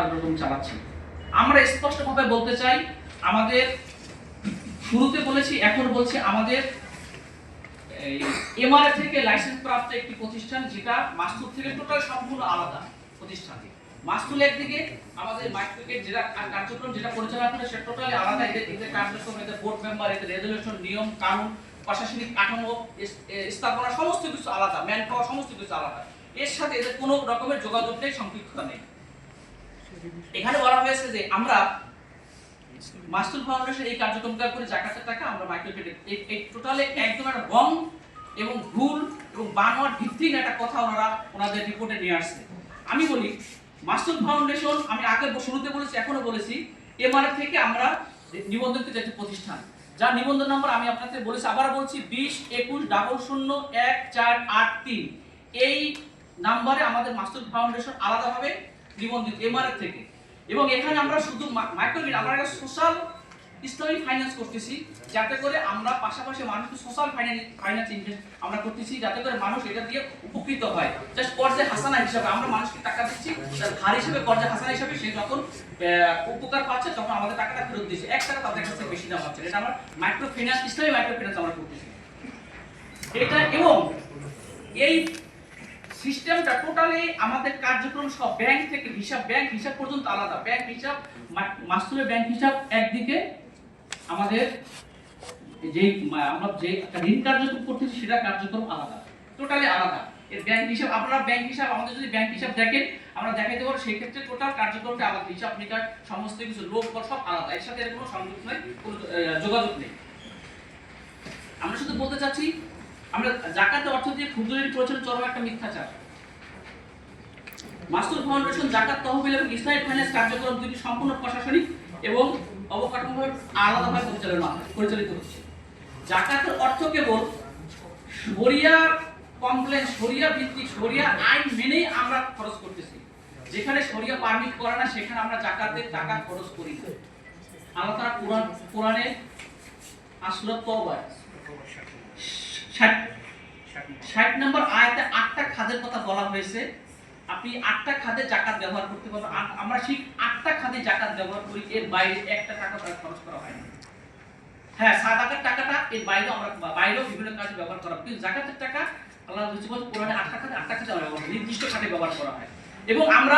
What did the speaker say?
কার্যক্রম চালাচ্ছি। আমরা স্পষ্টভাবে বলতে চাই, আমাদের শুরুতে বলেছি, এখন বলছি, আমাদের এমআরএ থেকে লাইসেন্স প্রাপ্ত একটি প্রতিষ্ঠান, যেটা মাস্তুল থেকে টোটাল সম্পূর্ণ আলাদা প্রতিষ্ঠান। মাস্তুল একদিকে, আমাদের মাইক্রোকেট যেটা কার্যক্রম যেটা পরিচালনা করে সেটা টোটালি আলাদা। এদের কার্যক্রম, এদের বোর্ড মেম্বার, এদের রেজুলেশন, নিয়ম কানুন, প্রশাসনিক কাঠামো, স্থাপনা সমস্ত কিছু আলাদা, ম্যান পাওয়ার সমস্ত কিছু আলাদা। এর সাথে এদের কোনো রকমের যোগাযোগ নেই, সম্পৃক্ততা নেই। এখানে বলা হয়েছে যে আমরা মাস্তুল ফাউন্ডেশন এই কার্যক্রমটা করে জাকাতের টাকা আমরা মাইক্রোক্রেডিট, এই টোটালে একদম একটা রং এবং ভুল এবং বানোয়াট ভিত্তিক একটা কথা ওনাদের রিপোর্টে নিয়ে আসছে। আমি বলি, মাস্তুল ফাউন্ডেশন, আমি আগে শুরুতে বলেছি, এখনো বলেছি, এমআরএফ থেকে আমরা নিবন্ধন কৃত একটি প্রতিষ্ঠান, যার নিবন্ধন নম্বর আমি আপনাদের বলেছি, আবার বলছি 2021001483। এই নাম্বারে আমাদের মাস্তুল ফাউন্ডেশন আলাদাভাবে নিবন্ধিত এমআরএফ থেকে। এবং এখানে আমরা শুধু মাইক্রোক্রেডিট, আমরা একটা সোশ্যাল ইসলামিক ফাইন্যান্স করতেছি, যাতে করে আমরা পাশাপাশি মানুষকে সোশ্যাল ফাইন্যান্স ইনভেস্ট আমরা করতেছি, যাতে করে মানুষ এটা দিয়ে উপকৃত হয়। জাস্ট কর্জে হাসানা হিসাবে আমরা মানুষকে টাকা দিচ্ছি, তার ধার হিসেবে, কর্জে হাসানা হিসাবে সে যখন উপকার পাচ্ছে তখন আমাদের টাকাটা ফেরত দিচ্ছে, 1 টাকা তাদের কাছ থেকে বেশি দেওয়া হচ্ছে। এটা আমরা micro finance, Islamic micro finance আমরা করতেছি এটা। এবং এই সিস্টেমটা টোটালি আমাদের কার্যক্রম সব ব্যাংক থেকে ব্যাংক হিসাব পর্যন্ত আলাদা। ব্যাংক হিসাব, মাস্তুলের ব্যাংক হিসাব একদিকে, আমাদের আমরা যে ঋণ কার্যক্রম করতেছি সেটা কার্যক্রম আলাদা, টোটালি আলাদা। এর ব্যাংক হিসাব, আপনারা ব্যাংক হিসাব, আমাদের যদি ব্যাংক হিসাব দেখেন, আমরা দেখাইতে পারবো সেই ক্ষেত্রে টোটাল কার্যক্রমটা আলাদা, হিসাব নিকাশ সমস্ত কিছু, লোক সব আলাদা, এর সাথে এর কোনো সংযোগ নেই, কোনো যোগাযোগ নেই। আমরা শুধু বলতে চাচ্ছি, আমরা জাকাতের অর্থ দিয়ে ক্ষুদ্র ঋণ প্রচলন চরম একটা মিথ্যাচার। মাস্তুল ফাউন্ডেশন জাকাত তহবিল এবং ইসলামিক ফাইন্যান্স কার্যক্রম দুটি সম্পূর্ণ প্রশাসনিক এবং অবকাঠামোগত আলাদাভাবে পরিচালিত হচ্ছে। জাকাতের অর্থ কেবল শরিয়া কমপ্লেন, শরিয়া ভিত্তিক, শরিয়া আইন মেনেই আমরা খরচ করতেছি। যেখানে শরিয়া পারমিট করে না সেখানে আমরা জাকাতের টাকা খরচ করি না। আল্লাহ তাআলা কোরআনে সূরা তওবা 60 নম্বর আয়াতে 8টা খাদের কথা বলা হয়েছে। আপনি 8টা খাদে জাকাত ব্যবহার করতে পারবেন। আমরা সেই 8টা খাদে জাকাত ব্যবহার করি, এর বাইরে একটা টাকা খরচ করা হয় না। হ্যাঁ, সাদাকার টাকাটা এর বাইরেও আমরা বাইরেও বিভিন্ন কাজে ব্যবহার করা হয়, কিন্তু জাকাতের টাকা আল্লাহ বলছে কোরআনে 8টা খাদে আমরা নির্দিষ্ট খাতে ব্যবহার করা হয়। এবং আমরা